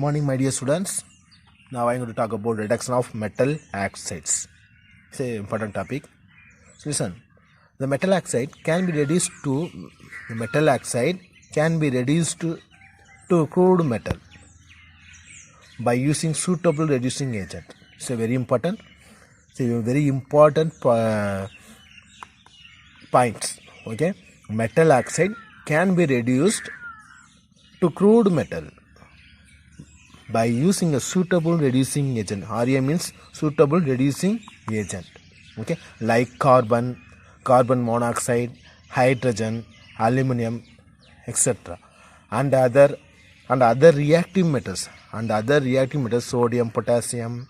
morning, my dear students. Now I'm going to talk about reduction of metal oxides. It's an important topic. So listen, the metal oxide can be reduced to crude metal by using suitable reducing agent. It's a very important. Points. Okay, metal oxide can be reduced to crude metal by using a suitable reducing agent. RA means suitable reducing agent. Okay, like carbon monoxide, hydrogen, aluminum, etc. and other reactive metals sodium, potassium,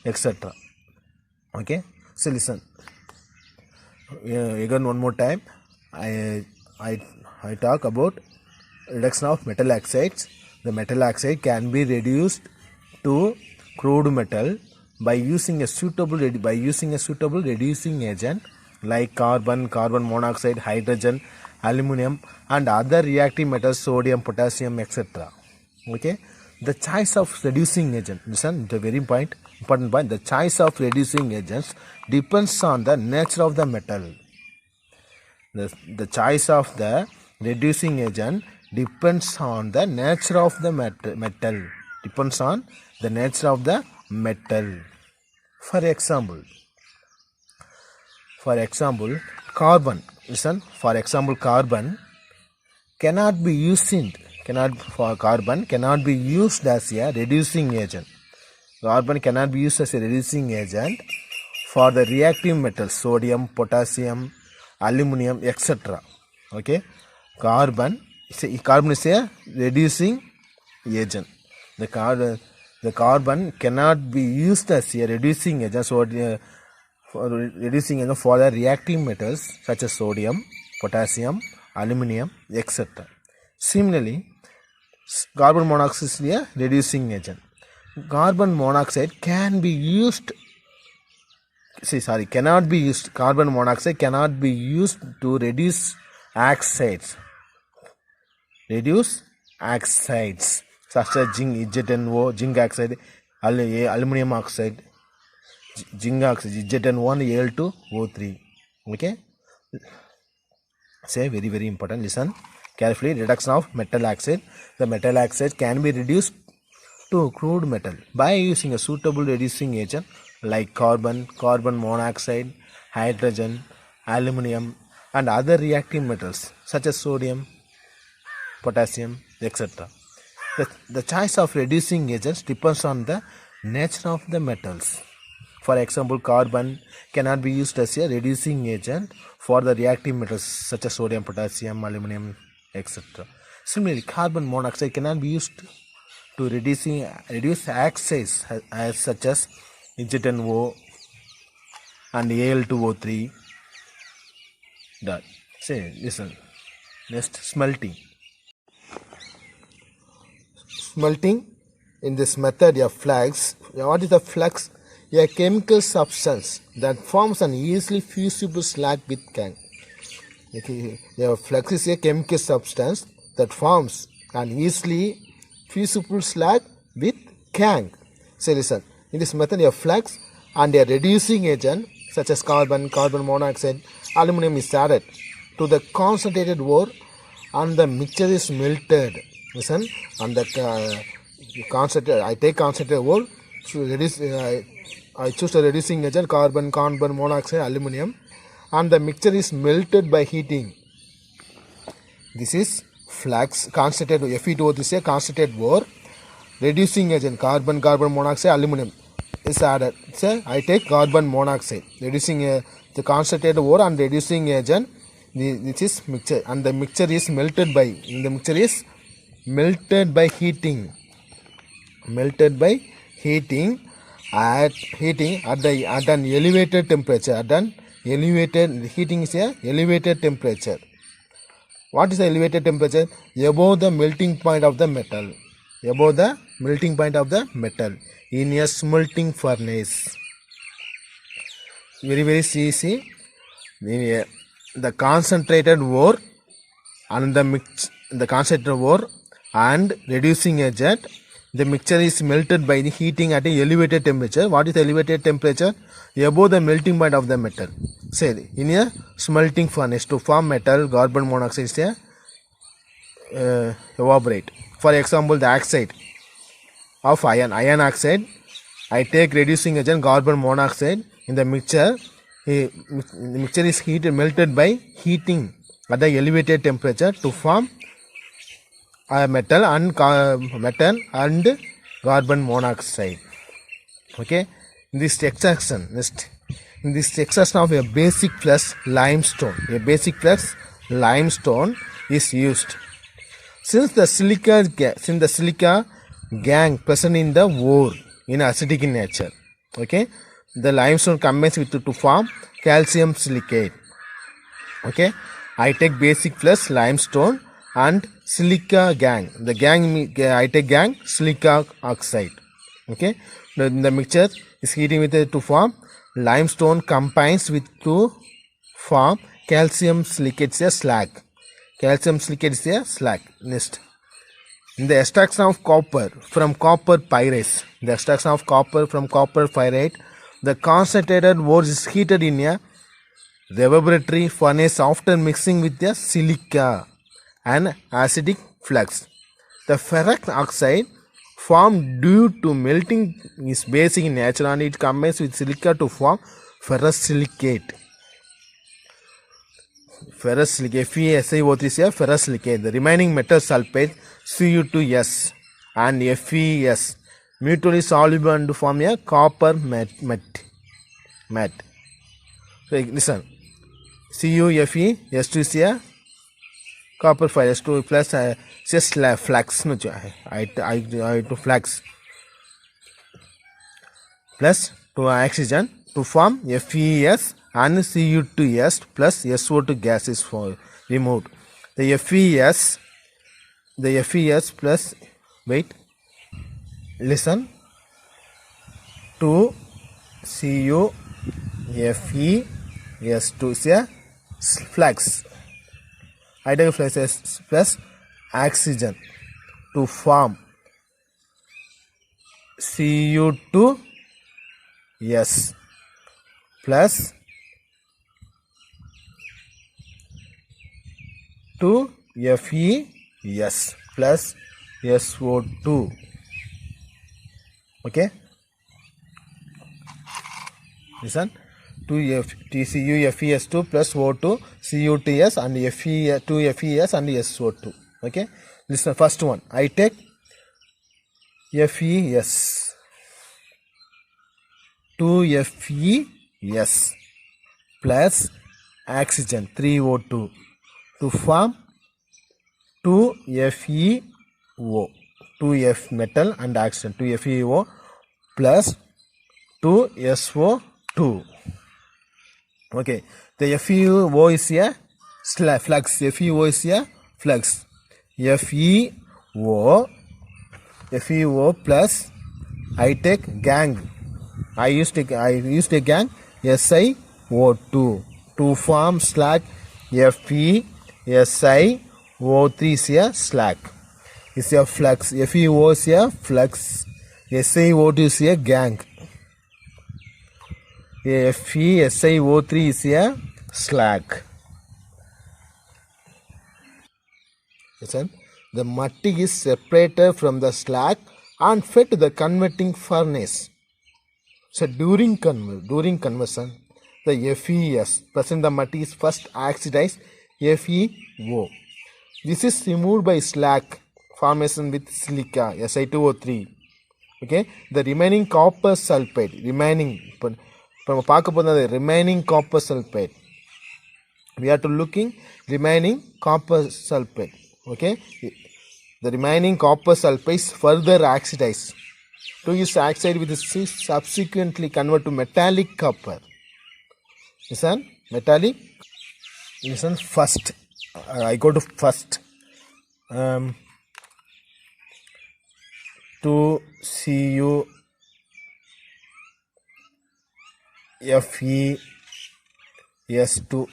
etc. Okay, so listen again one more time. I talk about reduction of metal oxides. The metal oxide can be reduced to crude metal by using a suitable reducing agent like carbon monoxide, hydrogen, aluminum, and other reactive metals sodium, potassium, etc. Okay, the choice of reducing agent. Listen, the very important point. The choice of reducing agents depends on the nature of the metal. The choice of the reducing agent depends on the nature of the metal. Depends on the nature of the metal. For example, carbon. Listen. For example, carbon cannot be used as a reducing agent. Carbon cannot be used as a reducing agent for the reactive metals sodium, potassium, aluminum, etc. Okay, carbon is a reducing agent. The carbon cannot be used as a reducing agent for the reactive metals such as sodium, potassium, aluminum, etc. Similarly, carbon monoxide is a reducing agent. Carbon monoxide cannot be used to reduce oxides such as zinc, ZnO, zinc oxide, aluminum oxide, zinc oxide, ZN1, Al2O3. Okay, say very, very important. Listen carefully. Reduction of metal oxide. The metal oxide can be reduced to crude metal by using a suitable reducing agent like carbon monoxide, hydrogen, aluminum, and other reactive metals such as sodium, potassium, etc. The choice of reducing agents depends on the nature of the metals. For example, carbon cannot be used as a reducing agent for the reactive metals such as sodium, potassium, aluminum, etc. Similarly, carbon monoxide cannot be used to reduce oxides such as ZnO and Al2O3. Say, listen. Next, smelting. In this method, a flux. What is a flux? A chemical substance that forms an easily fusible slag with gangue. Okay. A flux is a chemical substance that forms an easily fusible slag with gangue. So listen, in this method, a flux and a reducing agent such as carbon monoxide, aluminum is added to the concentrated ore and the mixture is melted. Listen, and the I take concentrated ore to reduce. I choose a reducing agent carbon monoxide, aluminum, and the mixture is melted by heating. This is flux. Concentrated Fe2O3 is a concentrated ore. Reducing agent carbon monoxide, aluminum is added. So I take carbon monoxide, reducing the concentrated ore and reducing agent. This is mixture, and the mixture is melted by heating. At an elevated temperature. Heating is a elevated temperature. What is the elevated temperature? Above the melting point of the metal. In a smelting furnace. Very, very easy. The concentrated ore and the concentrated ore and reducing agent. The mixture is melted by the heating at a elevated temperature. What is the elevated temperature? Above the melting point of the metal. Say in a smelting furnace to form metal, carbon monoxide is evaporate. For example, the oxide of iron oxide. I take reducing agent carbon monoxide in the mixture. The mixture is melted by heating at the elevated temperature to form metal and carbon monoxide. Okay, in this extraction of a basic plus limestone, is used. Since the silica gang present in the ore in acidic in nature, okay, the limestone combines with to form calcium silicate. Okay, I take basic plus limestone and silica gang. The gang I take gang silica oxide. Okay, the mixture is heating with it to form limestone combines with to form calcium silicate slag. Calcium silicate is a slag. Next, in the extraction of copper from copper pyrite, the concentrated ore is heated in a laboratory furnace after mixing with the silica and acidic flux. The ferrous oxide formed due to melting is basic in nature and it combines with silica to form ferrous silicate. FeSiO3 is a ferrous silicate. The remaining metal sulfate Cu2S and FeS mutually soluble and form a copper matte. So listen, CuFe S2 is a copper file S2 plus just flux no I to flux plus to oxygen to form FeS and Cu2S plus SO2 gas is removed. The FeS plus listen to CuFe S2 is a flux. Hydrogen flux plus oxygen to form Cu2S plus 2FeS plus SO2. Okay, listen, TCuFeS2 plus O2 Cu2S and 2FeS and SO2. Okay, listen, first one I take FeS 2FeS plus oxygen 3O2 to form 2FeO, 2F metal and oxygen 2FeO plus 2SO2. Okay, the FeO is a flux. FeO is a flux. FeO plus I take gang. I used a gang SiO2 to form slag. FeSiO3 is a slag. It's a flux. FeO is a flux. SiO2 is a gang. FeSiO3 is a slag. Listen, the matti is separated from the slag and fed to the converting furnace. So during conversion, the FeS present in the matti is first oxidized FeO. This is removed by slag formation with silica Si2O3. Okay, the remaining copper sulfate, remaining copper sulfate. We are to looking remaining copper sulfate. Okay, the remaining copper sulfate is further oxidized to use oxide with subsequently convert to metallic copper. Listen, metallic. Listen, first I go to first 2CuFeS2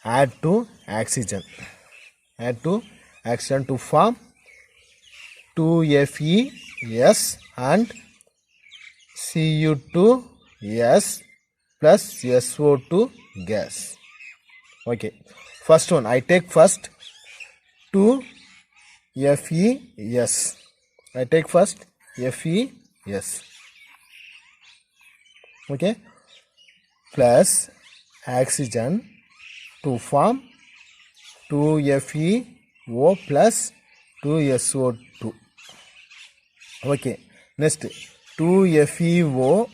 add to oxygen to form 2FeS and Cu2S plus SO2 gas. Okay, first one I take first 2FeS. I take first FeS. Okay, plus oxygen to form 2FeO plus 2SO2. Okay, next 2FeO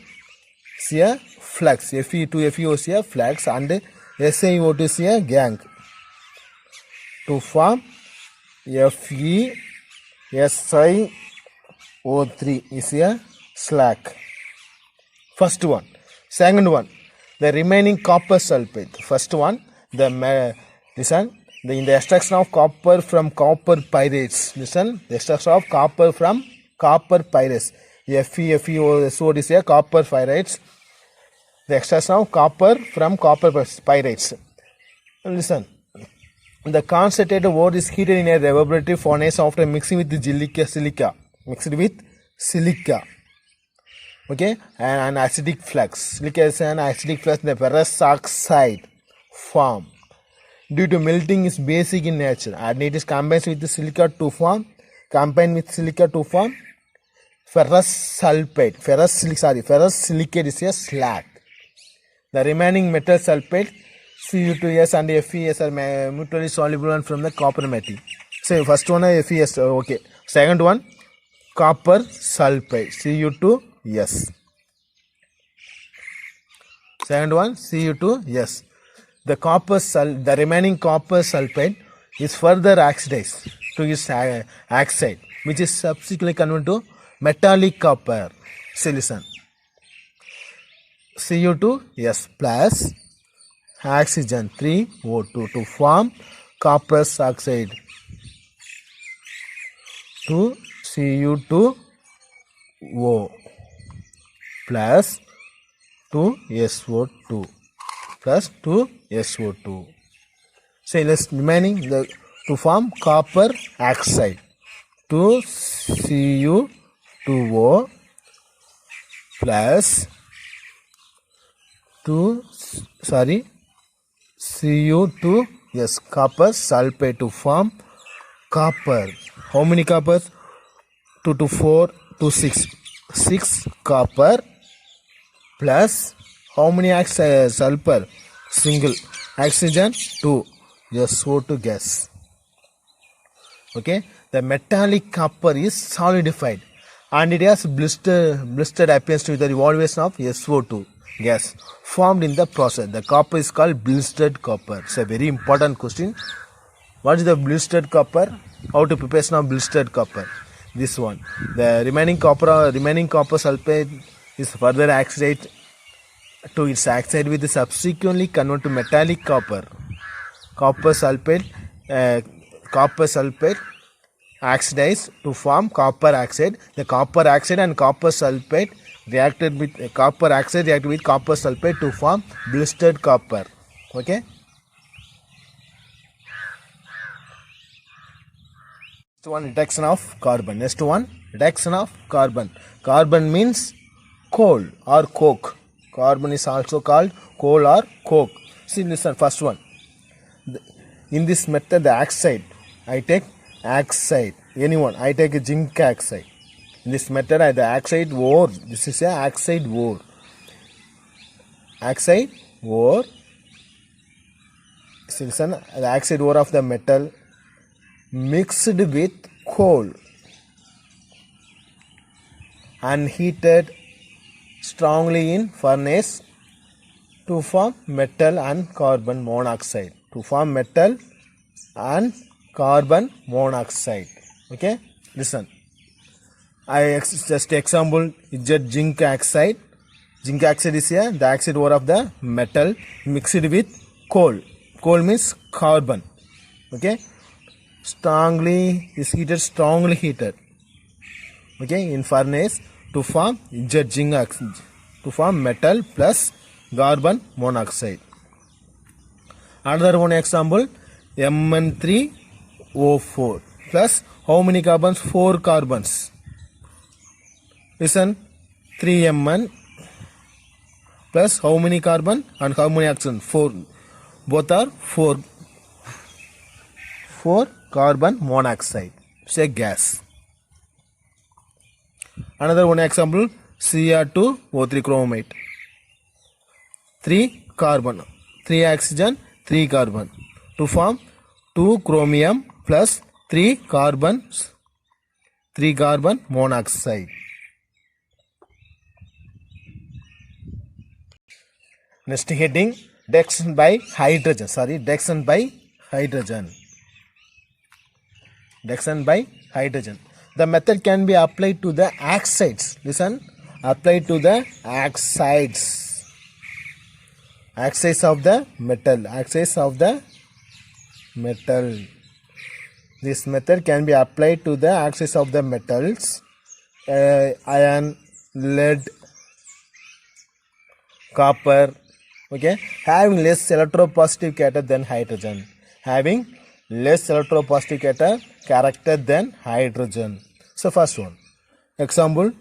is a flux. Fe2FeO is a flux and SiO2 is a gang. To form FeSiO3 is a slag. First one. Second one, the remaining copper sulfate. First one, listen, in the extraction of copper from copper pyrites. Listen, the extraction of copper from copper pyrites. FeFeSO is a copper pyrites. The extraction of copper from copper pyrites. Listen, the concentrated ore is heated in a laboratory furnace after mixing with silica. Mixed with silica. Okay, and an acidic flux. Silica is an acidic flux. The ferrous oxide form due to melting is basic in nature and it is combined with the silica to form ferrous sulfate. Ferrous silicate is a slag. The remaining metal sulfate Cu2S and FeS are mutually soluble one from the copper metal. So first one is FeS. Okay. Second one, copper sulfate Cu2S. Second one, Cu2S. The remaining copper sulfate is further oxidized to its oxide, which is subsequently converted to metallic copper. So listen, Cu2S plus oxygen 3O2 to form copper oxide to Cu2O plus 2SO2 plus 2SO2. So let's remaining to form copper oxide to Cu2O plus Cu2S copper sulfate to form copper. How many coppers? 2 to 4 to 6. 6 copper plus how many sulfur? Single. Oxygen 2. SO2 gas. Okay. The metallic copper is solidified and it has blistered appearance with the evaluation of SO2 gas formed in the process. The copper is called blistered copper. It's a very important question. What is the blistered copper? How to preparation of blistered copper? This one. The remaining copper sulfate is further oxidized to its oxide with subsequently converted to metallic copper. Copper sulfate oxidized to form copper oxide. The copper oxide and copper sulfate reacted with copper oxide reacted with copper sulfate to form blistered copper. Okay. Next one, reduction of carbon. Next one, reduction of carbon. Carbon means coal or coke. Carbon is also called coal or coke. See, listen, first one. In this method, the oxide, I take oxide. Anyone, I take a zinc oxide. In this method, the oxide ore. This is a oxide ore. Oxide ore. See, listen, the oxide ore of the metal mixed with coal and heated strongly in furnace to form metal and carbon monoxide. To form metal and carbon monoxide. Okay, listen. I just example is zinc oxide. Zinc oxide is here the oxide ore of the metal mixed with coal. Coal means carbon. Okay, strongly heated. Okay, in furnace to form zinc oxide to form metal plus carbon monoxide. Another one example, Mn3O4 plus How many carbons? 4 carbons. Listen, 3Mn plus how many carbon and how many oxygen? 4. Both are 4 carbon monoxide. It's a gas. Another one example, Cr2O3 chromate. 3 carbon, 3 oxygen, 3 carbon to form 2 chromium plus 3 carbon monoxide. Next heading, reduction by hydrogen. Reduction by hydrogen. The method can be applied to the oxides. Listen, applied to the oxides. Oxides of the metal. This method can be applied to the oxides of the metals, iron, lead, copper. Okay, having less electropositive character than hydrogen. So first one, example,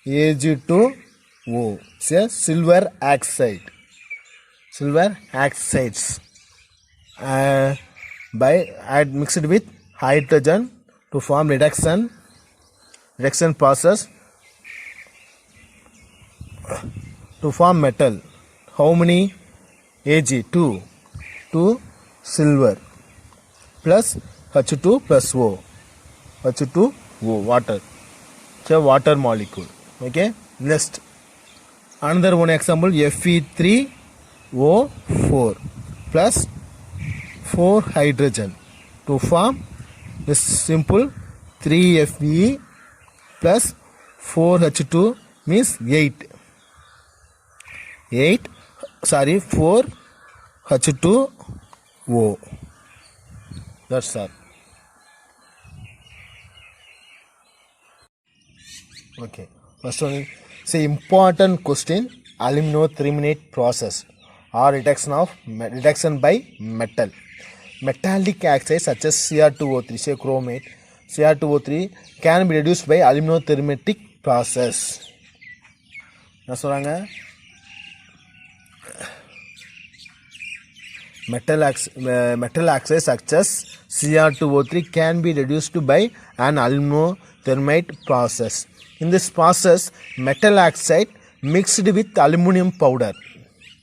Ag2O. Say silver oxides. Mixed with hydrogen to form reduction process to form metal. How many? Ag2 silver plus H2 plus O. Water. So water molecule. Okay. Next, another one example, Fe3O4 plus 4 hydrogen to form this simple 3Fe plus 4H2 means 4H2O. That's all. Okay. First one, say important question, aluminotherminate process or reduction by metal. Metallic oxides such as Cr2O3, say chromate, Cr2O3 can be reduced by aluminothermic process. என்ன சொல்றாங்க? Metal oxides such as Cr2O3 can be reduced by an aluminothermate process. In this process, metal oxide mixed with aluminum powder.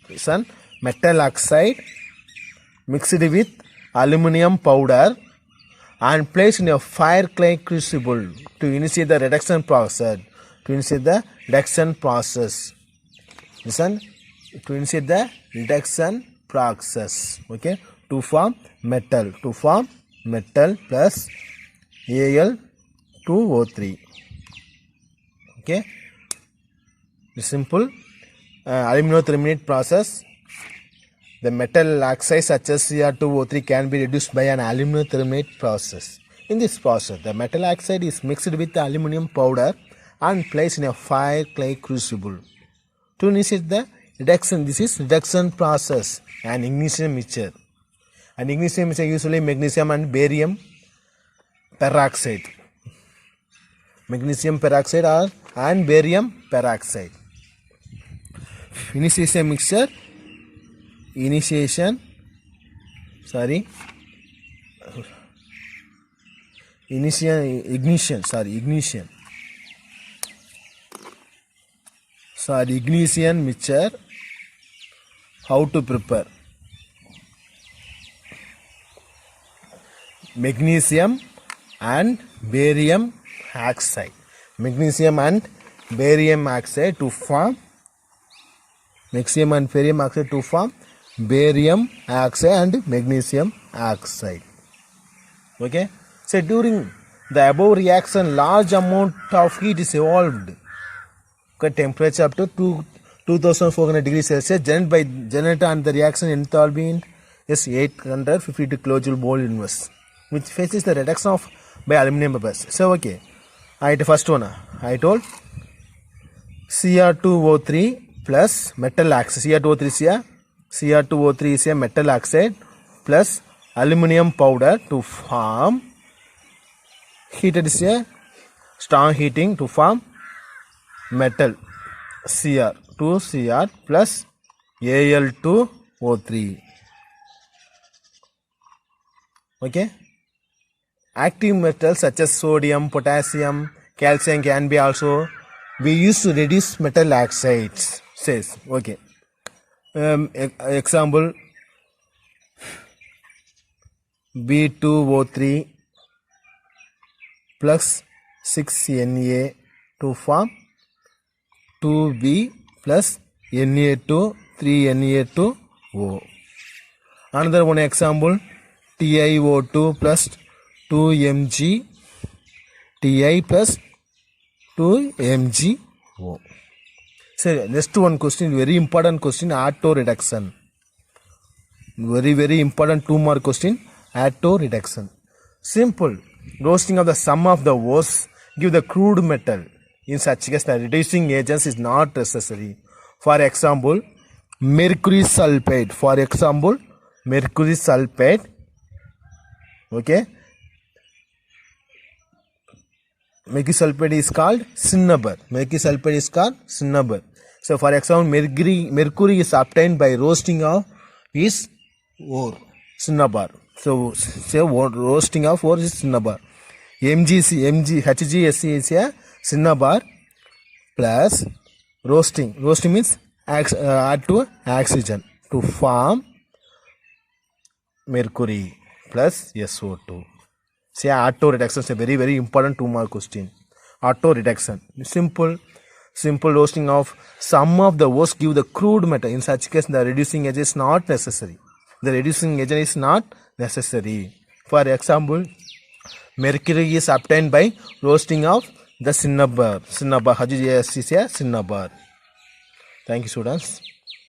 Listen, metal oxide mixed with aluminum powder and placed in a fire clay crucible to initiate the reduction process. Listen, to initiate the reduction process. Okay, to form metal plus Al2O3. Okay, the simple aluminotherminate process. The metal oxides such as Cr2O3 can be reduced by an aluminotherminate process. In this process, the metal oxide is mixed with the aluminum powder and placed in a fire clay crucible to initiate the reduction. This is reduction process and ignition mixture. And ignition mixture usually magnesium and barium peroxide. Magnesium peroxide and barium peroxide. Initiation mixture. Ignition. Ignition mixture. How to prepare? Magnesium and barium oxide. To form barium oxide and magnesium oxide. Okay. So during the above reaction, large amount of heat is evolved. Okay, temperature up to 2400 degrees Celsius generated and the reaction enthalpy is 850 kilojoule mole inverse, which faces the reduction by aluminum members. So okay, first one I told Cr2O3 plus metal oxide. Cr2O3 is a metal oxide plus aluminum powder to form Heated is a strong heating to form metal Cr 2Cr plus Al2O3. Okay. Active metals such as sodium, potassium, calcium can be also be used to reduce metal oxides. Says okay. Example B2O3 plus 6Na to form 2B plus Na2 3Na2O. Another one example TiO2 plus 2Mg Ti plus 2MgO. So next one question, very important question, auto reduction. Very important 2 mark question, auto reduction. Simple. Roasting of the sum of the ores give the crude metal. In such case, the reducing agents is not necessary. For example, mercury sulfate. Okay. Mercury sulfate is called cinnabar. So, for example, mercury is obtained by roasting of is ore, cinnabar. So, say roasting of ore is cinnabar. HgSc is a cinnabar plus roasting. Roasting means add to oxygen to form mercury plus SO2. Say auto reduction is a very important 2 mark question. Auto reduction. Simple roasting of some of the ores give the crude metal. In such case, the reducing agent is not necessary. For example, mercury is obtained by roasting of the cinnabar. HgSc is a cinnabar. Thank you, students.